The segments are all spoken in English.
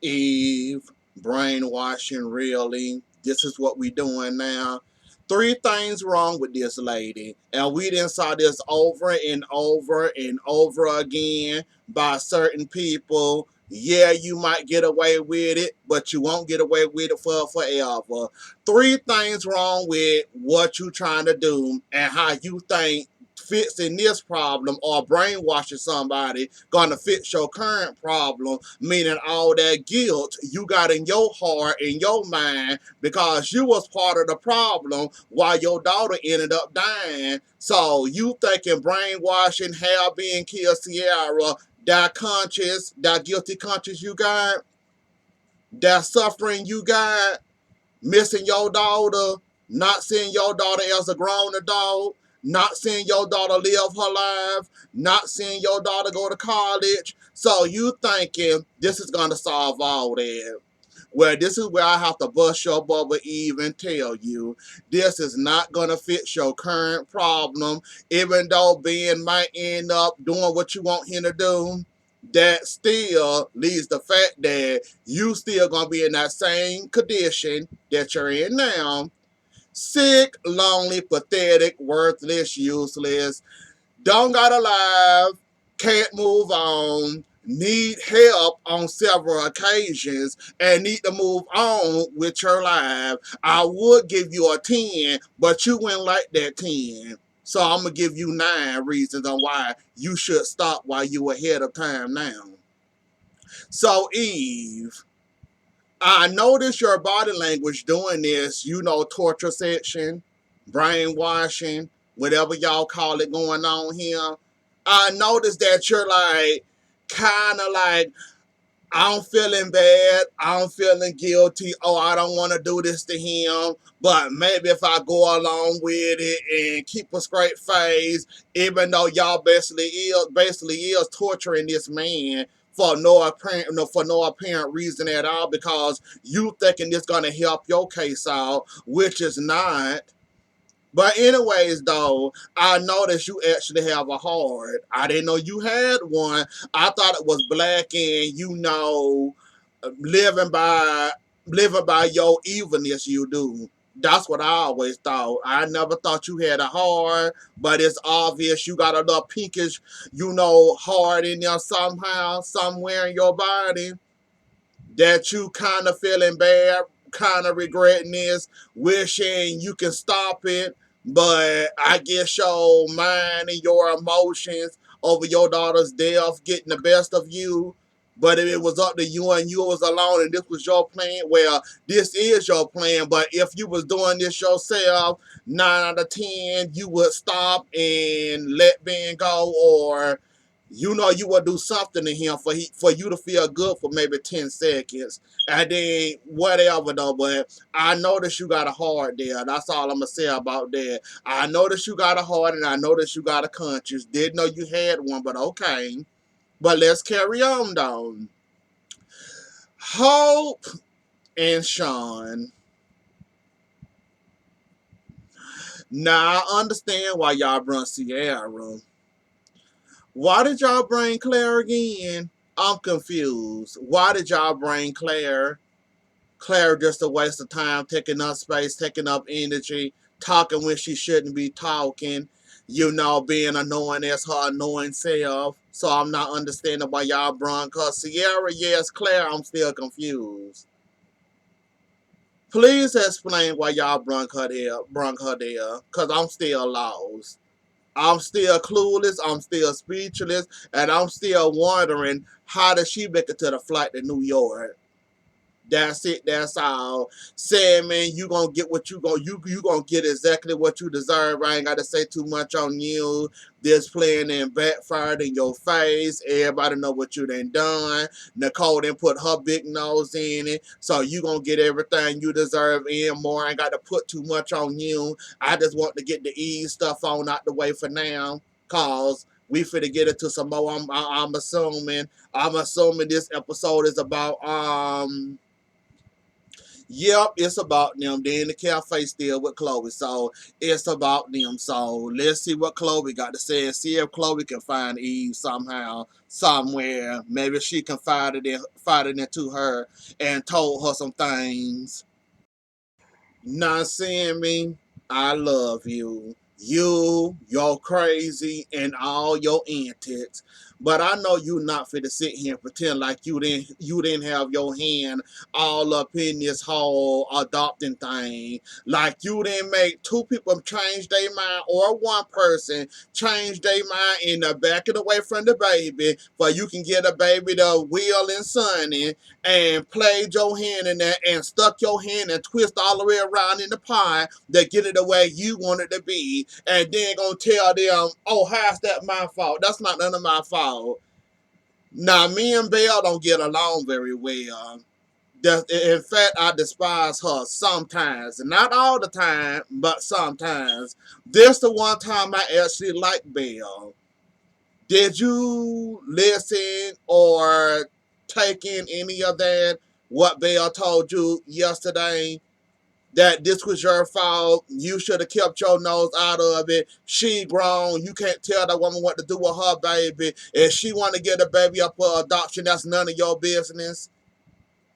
Eve, brainwashing really. This is what we doing now. Three things wrong with this lady. And we done saw this over and over and over again by certain people. Yeah, you might get away with it, but you won't get away with it for forever. Three things wrong with what you trying to do and how you think fixing this problem or brainwashing somebody gonna fix your current problem, meaning all that guilt you got in your heart, in your mind, because you was part of the problem while your daughter ended up dying. So you thinking brainwashing, have being killed Sierra, that conscience, that guilty conscience you got, that suffering you got, missing your daughter, not seeing your daughter as a grown adult, not seeing your daughter live her life, not seeing your daughter go to college. So you thinking this is gonna solve all that. Well, this is where I have to bust your bubble, Eve, and tell you this is not gonna fix your current problem. Even though Ben might end up doing what you want him to do, that still leaves the fact that you still gonna be in that same condition that you're in now. Sick, lonely, pathetic, worthless, useless, don't got a life, can't move on, need help on several occasions, and need to move on with your life. I would give you a 10, but you wouldn't like that 10. So I'm going to give you 9 reasons on why you should stop while you ahead of time now. So, Eve, I noticed your body language doing this, torture section, brainwashing, whatever y'all call it going on here. I noticed that you're like, kind of like, I'm feeling bad. I'm feeling guilty. Oh, I don't want to do this to him. But maybe if I go along with it and keep a straight face, even though y'all basically is torturing this man for no apparent reason at all, because you thinking this gonna help your case out, which is not. But anyways, though, I noticed you actually have a heart. I didn't know you had one. I thought it was black and living by living by your evilness. You do. That's what I always thought. I never thought you had a heart, but it's obvious you got a little pinkish, heart in there somehow, somewhere in your body that you kind of feeling bad, kind of regretting this, wishing you can stop it, but I guess your mind and your emotions over your daughter's death getting the best of you. But if it was up to you and you was alone and this was your plan, well, this is your plan. But if you was doing this yourself, 9 out of 10, you would stop and let Ben go, or you would do something to him for you to feel good for maybe 10 seconds. And then whatever though, but I noticed you got a heart there. That's all I'm gonna say about that. I noticed you got a heart and I noticed you got a conscience. Didn't know you had one, but okay. But let's carry on though. Hope and Sean. Now I understand why y'all brought Sierra. Why did y'all bring Claire again? I'm confused. Why did y'all bring Claire? Claire just a waste of time, taking up space, taking up energy, talking when she shouldn't be talking, being annoying as her annoying self. So I'm not understanding why y'all brought her. Sierra, yes, Claire, I'm still confused. Please explain why y'all brought her there, because I'm still lost. I'm still clueless, I'm still speechless, and I'm still wondering how did she make it to the flight to New York? That's it. That's all. Saying, man, you gonna get what you gonna get exactly what you deserve. I ain't gotta say too much on you. This plan and backfired in your face. Everybody know what you done. Nicole done put her big nose in it, so you gonna get everything you deserve and more. I ain't gotta put too much on you. I just want to get the ease stuff on out the way for now, cause we finna get into some more. I'm assuming. I'm assuming this episode is about Yep, it's about them. They in the cafe still with Chloe, so it's about them. So let's see what Chloe got to say and see if Chloe can find Eve somehow, somewhere. Maybe she confided into her and told her some things. Not seeing me, I love you. You're crazy, and all your antics. But I know you not fit to sit here and pretend like you didn't have your hand all up in this whole adopting thing. Like you didn't make two people change their mind or one person change their mind in the back of the way from the baby, but you can get a baby to Will and Sonny and played your hand in there and stuck your hand and twist all the way around in the pie to get it the way you want it to be, and then gonna tell them, oh, how's that my fault? That's not none of my fault. Now, me and Belle don't get along very well. In fact, I despise her sometimes. Not all the time, but sometimes. This the one time I actually like Belle. Did you listen or take in any of that? What Belle told you yesterday? That this was your fault. You should have kept your nose out of it. She grown. You can't tell that woman what to do with her baby. If she want to get a baby up for adoption, that's none of your business.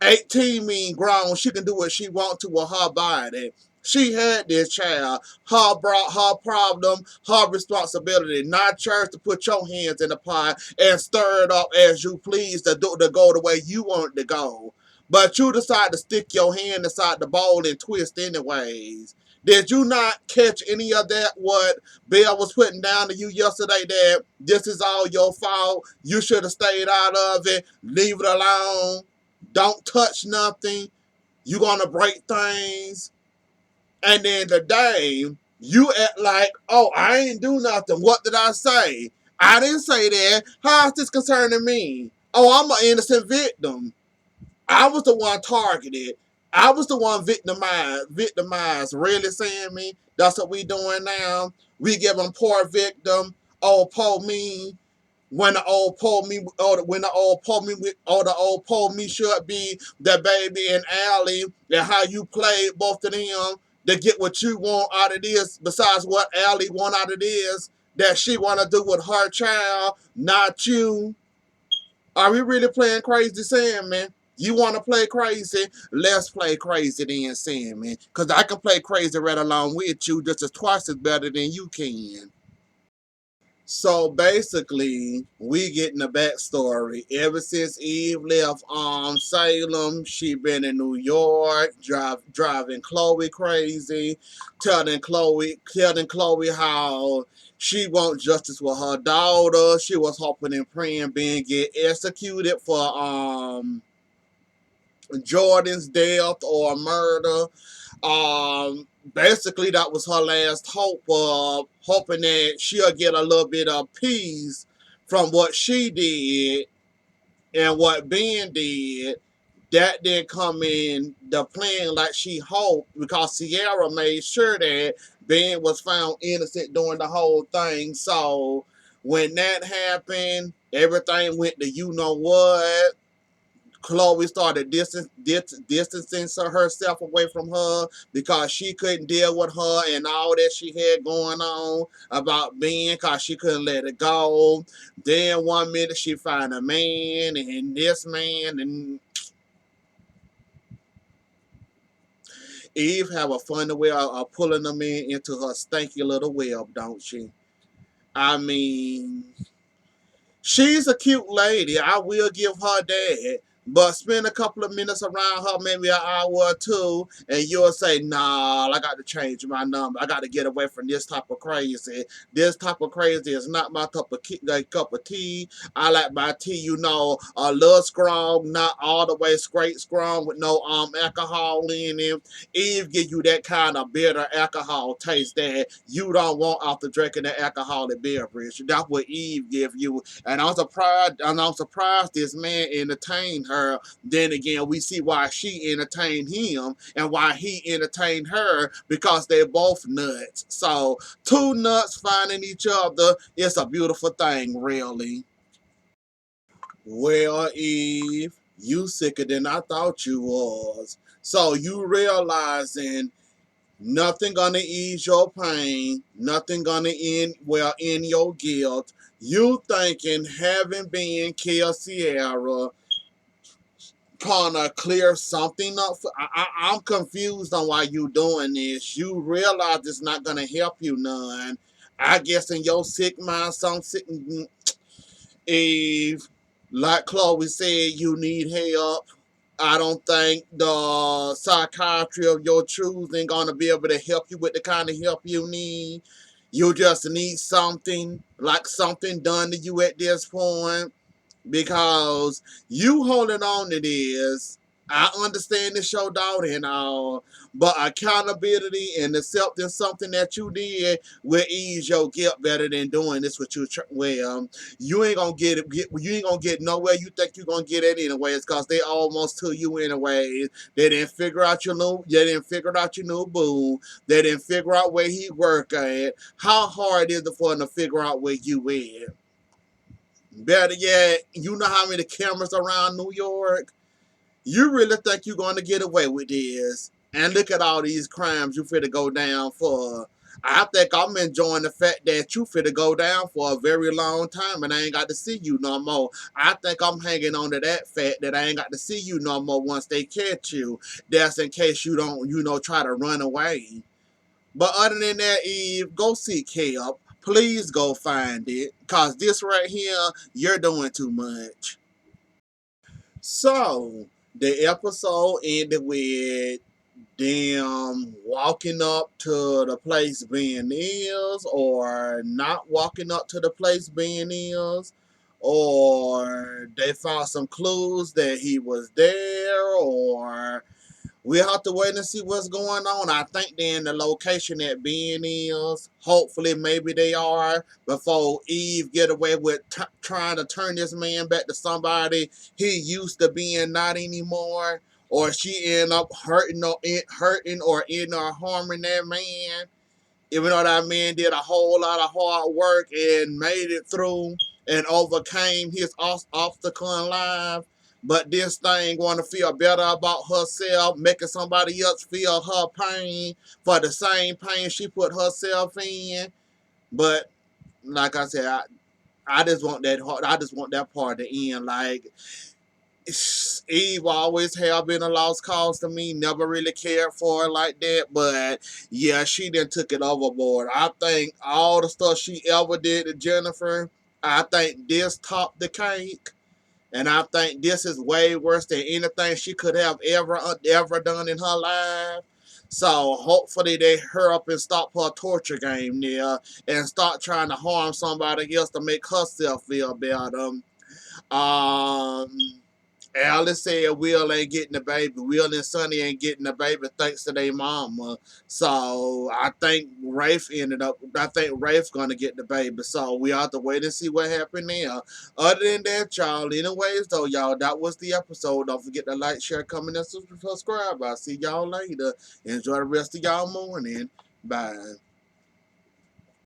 18 mean grown. She can do what she want to with her body. She had this child. Her problem, her responsibility. Not yours to put your hands in the pot and stir it up as you please to go the way you want it to go. But you decide to stick your hand inside the bowl and twist anyways. Did you not catch any of that? What Bill was putting down to you yesterday, that this is all your fault. You should have stayed out of it. Leave it alone. Don't touch nothing. You gonna break things. And then today, you act like, oh, I ain't do nothing. What did I say? I didn't say that. How is this concerning me? Oh, I'm an innocent victim. I was the one targeted. I was the one victimized. Really saying me? That's what we doing now. We giving poor victim, oh, poor me, when the old poor me, or when the old poor me, or the old poor me should be the baby and Allie, and how you played both of them to get what you want out of this, besides what Allie want out of this, that she want to do with her child, not you. Are we really playing crazy, Sam, man? You want to play crazy? Let's play crazy then, Sam, man. Because I can play crazy right along with you just as twice as better than you can. So basically, we getting the backstory. Ever since Eve left Salem, she been in New York, driving Chloe crazy, telling Chloe how she wants justice with her daughter. She was hoping and praying being get executed for Jordan's death or murder. Basically, that was her last hope of hoping that she'll get a little bit of peace from what she did and what Ben did. That didn't come in the plan like she hoped, because Sierra made sure that Ben was found innocent during the whole thing. So when that happened, everything went to you know what. Chloe started distancing herself away from her because she couldn't deal with her and all that she had going on about being, because she couldn't let it go. Then one minute she find a man, and this man, and Eve have a funny way of pulling them into her stanky little web, don't she? I mean, she's a cute lady. I will give her that. But spend a couple of minutes around her, maybe an hour or two, and you'll say, nah, I got to change my number. I got to get away from this type of crazy. This type of crazy is not my cup of tea. I like my tea, a little strong, not all the way straight strong with no alcohol in it. Eve give you that kind of bitter alcohol taste that you don't want after drinking the alcoholic beverage. That's what Eve give you. And I'm surprised this man entertained her. Then again, we see why she entertained him and why he entertained her, because they're both nuts. So two nuts finding each other, it's a beautiful thing, really. Well, Eve, you sicker than I thought you was. So you realizing nothing gonna ease your pain, nothing gonna end your guilt. You thinking having been killed Sierra gonna clear something up. I'm confused on why you doing this. You realize it's not gonna help you none. I guess in your sick mind, some sick Eve, like Chloe said, you need help. I don't think the psychiatry of your choosing gonna be able to help you with the kind of help you need. You just need something, like something done to you at this point, because you holding on to this. I understand the show daughter and all, but accountability and accepting something that you did will ease your guilt better than doing this with you. Well, you ain't gonna you ain't gonna get nowhere you think you're gonna get it anyways, cause they almost to you anyways. They didn't figure out your new boo. They didn't figure out where he work at. How hard is it for them to figure out where you at? Better yet, you know how many cameras around New York? You really think you're going to get away with this? And look at all these crimes you finna go down for. I think I'm enjoying the fact that you finna go down for a very long time and I ain't got to see you no more. I think I'm hanging on to that fact that I ain't got to see you no more once they catch you. That's in case you don't, try to run away. But other than that, Eve, go seek help. Please go find it. Because this right here, you're doing too much. So, the episode ended with them walking up to the place Ben is, or not walking up to the place Ben is, or they found some clues that he was there, or we'll have to wait and see what's going on. I think they're in the location that Ben is. Hopefully, maybe they are before Eve get away with trying to turn this man back to somebody he used to being, not anymore. Or she end up hurting or in or harming that man. Even though that man did a whole lot of hard work and made it through and overcame his obstacle in life. But this thing want to feel better about herself, making somebody else feel her pain for the same pain she put herself in. But like I said, I just want that. I just want that part to end. Like, Eve always have been a lost cause to me. Never really cared for her like that. But yeah, she then took it overboard. I think all the stuff she ever did to Jennifer, I think this topped the cake. And I think this is way worse than anything she could have ever done in her life. So hopefully they hurry up and stop her torture game there and start trying to harm somebody else to make herself feel better. Um, Alice said Will ain't getting the baby. Will and Sonny ain't getting the baby thanks to their mama. So I think I think Rafe's gonna get the baby. So we have to wait and see what happened there. Other than that, y'all, anyways though, y'all, that was the episode. Don't forget to like, share, comment, and subscribe. I'll see y'all later. Enjoy the rest of y'all morning. Bye.